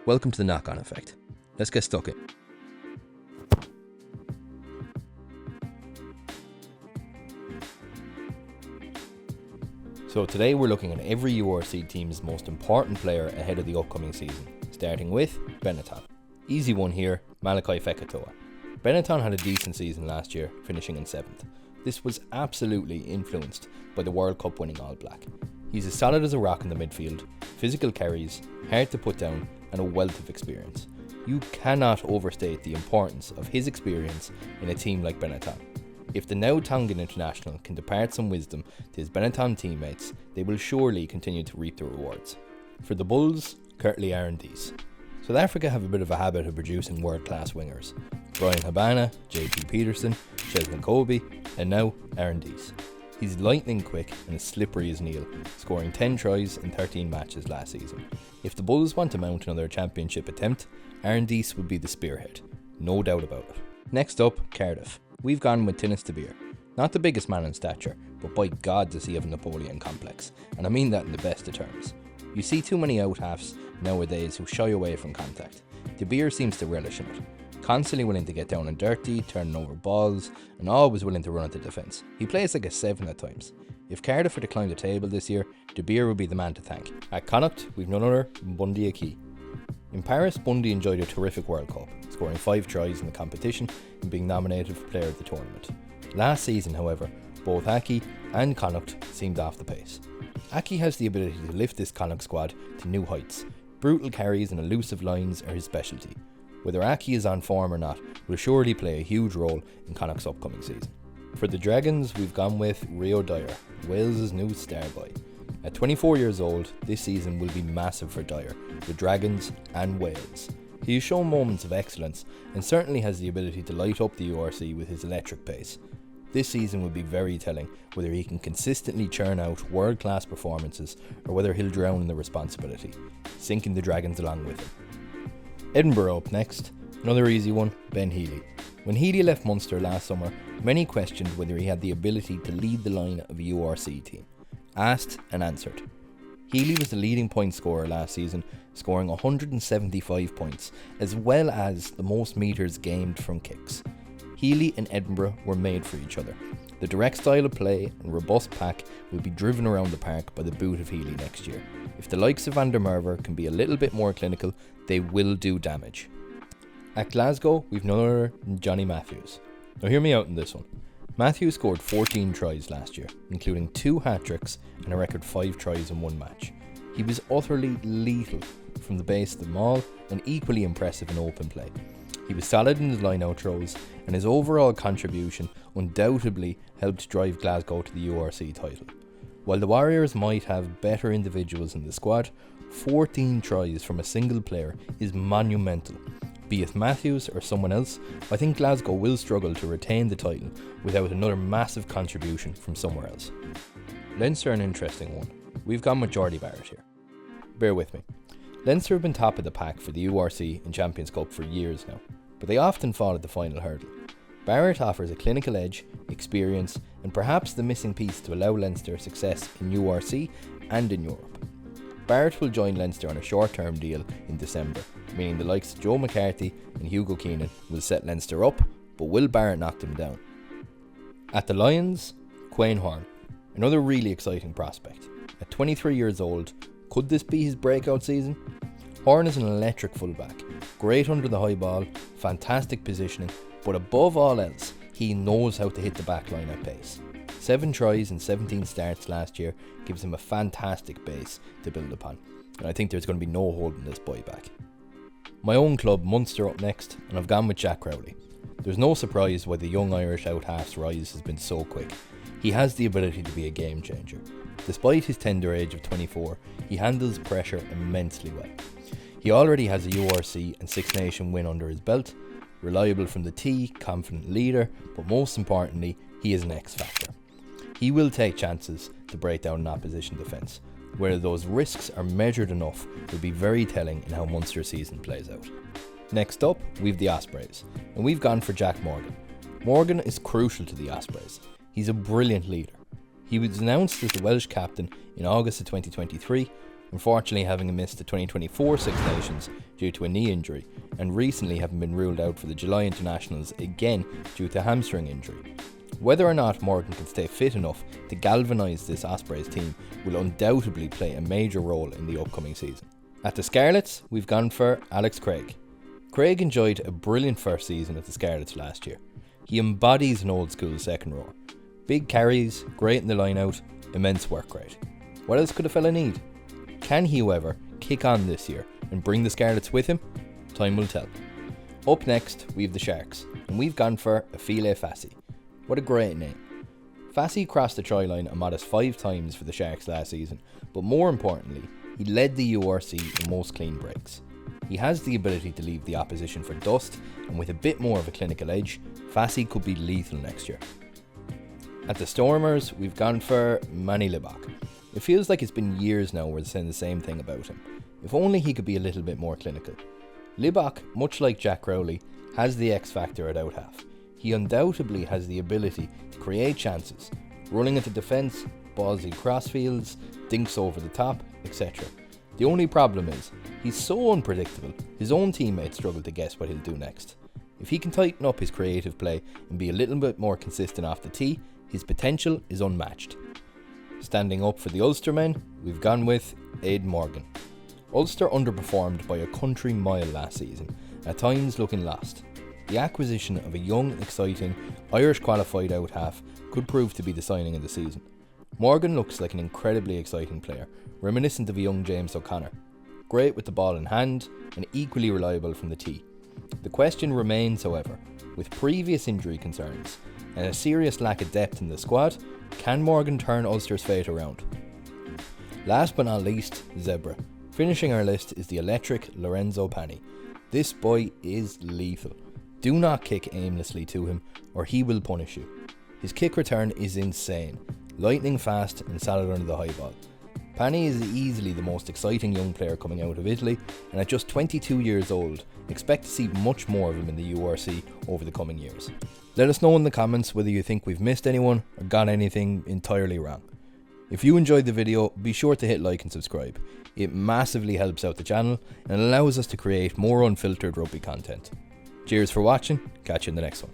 Welcome to the knock-on effect. Let's get stuck in. So today we're looking at every URC team's most important player ahead of the upcoming season, starting with Benetton. Easy one here, Malachi Fekitoa. Benetton had a decent season last year, finishing in 7th. This was absolutely influenced by the World Cup winning All Black. He's as solid as a rock in the midfield, physical carries, hard to put down, and a wealth of experience. You cannot overstate the importance of his experience in a team like Benetton. If the now Tongan international can depart some wisdom to his Benetton teammates, they will surely continue to reap the rewards. For the Bulls, curtly R&Ds. South Africa have a bit of a habit of producing world-class wingers. Brian Habana, JP Peterson, Sheldon Kobe, and now R&Ds. He's lightning quick and as slippery as Neil, scoring 10 tries in 13 matches last season. If the Bulls want to mount another championship attempt, R&Ds would be the spearhead, no doubt about it. Next up, Cardiff. We've gone with Tinnis de Beer. Not the biggest man in stature, but by God does he have a Napoleon complex, and I mean that in the best of terms. You see too many out-halves nowadays who shy away from contact. De Beer seems to relish in it. Constantly willing to get down and dirty, turning over balls, and always willing to run at the defence. He plays like a 7 at times. If Cardiff were to climb the table this year, De Beer would be the man to thank. At Connacht, we've none other than Bundy Aki. In Paris, Bundy enjoyed a terrific World Cup, scoring 5 tries in the competition and being nominated for Player of the Tournament. Last season, however, both Aki and Connacht seemed off the pace. Aki has the ability to lift this Connacht squad to new heights. Brutal carries and elusive lines are his specialty. Whether Aki is on form or not will surely play a huge role in Connacht's upcoming season. For the Dragons, we've gone with Rio Dyer, Wales' new star boy. At 24 years old, this season will be massive for Dyer, the Dragons and Wales. He has shown moments of excellence and certainly has the ability to light up the URC with his electric pace. This season will be very telling whether he can consistently churn out world-class performances or whether he'll drown in the responsibility, sinking the Dragons along with him. Edinburgh up next, another easy one, Ben Healy. When Healy left Munster last summer, many questioned whether he had the ability to lead the line of a URC team. Asked and answered. Healy was the leading point scorer last season, scoring 175 points, as well as the most metres gained from kicks. Healy and Edinburgh were made for each other. The direct style of play and robust pack will be driven around the park by the boot of Healy next year. If the likes of Van der Merwe can be a little bit more clinical, they will do damage. At Glasgow, we've none other than Johnny Matthews. Now hear me out in this one. Matthews scored 14 tries last year, including 2 hat-tricks and a record 5 tries in one match. He was utterly lethal from the base of the maul and equally impressive in open play. He was solid in his line-out throws, and his overall contribution undoubtedly helped drive Glasgow to the URC title. While the Warriors might have better individuals in the squad, 14 tries from a single player is monumental. Be it Matthews or someone else, I think Glasgow will struggle to retain the title without another massive contribution from somewhere else. Leinster an interesting one. We've gone with Jordy Barrett here. Bear with me. Leinster have been top of the pack for the URC and Champions Cup for years now, but they often fall at the final hurdle. Barrett offers a clinical edge, experience, and perhaps the missing piece to allow Leinster success in URC and in Europe. Barrett will join Leinster on a short-term deal in December, meaning the likes of Joe McCarthy and Hugo Keenan will set Leinster up, but will Barrett knock them down? At the Lions, Quain Horn, another really exciting prospect. At 23 years old, could this be his breakout season? Horn is an electric fullback, great under the high ball, fantastic positioning, but above all else, he knows how to hit the back line at pace. 7 tries and 17 starts last year gives him a fantastic base to build upon, and I think there's going to be no holding this boy back. My own club, Munster, up next, and I've gone with Jack Crowley. There's no surprise why the young Irish out-half's rise has been so quick. He has the ability to be a game changer. Despite his tender age of 24, he handles pressure immensely well. He already has a URC and Six Nation win under his belt, reliable from the tee, confident leader, but most importantly, he is an X-factor. He will take chances to break down an opposition defence. Whether those risks are measured enough will be very telling in how Munster's season plays out. Next up, we've the Ospreys, and we've gone for Jack Morgan. Morgan is crucial to the Ospreys. He's a brilliant leader. He was announced as the Welsh captain in August of 2023, unfortunately having missed the 2024 Six Nations due to a knee injury, and recently having been ruled out for the July internationals again due to hamstring injury. Whether or not Morgan can stay fit enough to galvanise this Ospreys team will undoubtedly play a major role in the upcoming season. At the Scarlets, we've gone for Alex Craig. Craig enjoyed a brilliant first season at the Scarlets last year. He embodies an old school second rower. Big carries, great in the line out, immense work rate. What else could a fella need? Can he, however, kick on this year and bring the Scarlets with him? Time will tell. Up next, we have the Sharks, and we've gone for Afile Fassi. What a great name. Fassi crossed the try line a modest 5 times for the Sharks last season, but more importantly, he led the URC in most clean breaks. He has the ability to leave the opposition for dust, and with a bit more of a clinical edge, Fassi could be lethal next year. At the Stormers, we've gone for Manny Libak. It feels like it's been years now we're saying the same thing about him. If only he could be a little bit more clinical. Libak, much like Jack Crowley, has the X factor at out half. He undoubtedly has the ability to create chances, running into defence, ballsy crossfields, dinks over the top, etc. The only problem is, he's so unpredictable, his own teammates struggle to guess what he'll do next. If he can tighten up his creative play and be a little bit more consistent off the tee, his potential is unmatched. Standing up for the Ulster men, we've gone with Aidan Morgan. Ulster underperformed by a country mile last season, at times looking lost. The acquisition of a young, exciting, Irish qualified out half could prove to be the signing of the season. Morgan looks like an incredibly exciting player, reminiscent of a young James O'Connor. Great with the ball in hand and equally reliable from the tee. The question remains, however, with previous injury concerns and a serious lack of depth in the squad, can Morgan turn Ulster's fate around? Last but not least, Zebra. Finishing our list is the electric Lorenzo Pani. This boy is lethal. Do not kick aimlessly to him or he will punish you. His kick return is insane, lightning fast and solid under the high ball. Pani is easily the most exciting young player coming out of Italy, and at just 22 years old, expect to see much more of him in the URC over the coming years. Let us know in the comments whether you think we've missed anyone or got anything entirely wrong. If you enjoyed the video, be sure to hit like and subscribe. It massively helps out the channel and allows us to create more unfiltered rugby content. Cheers for watching, catch you in the next one.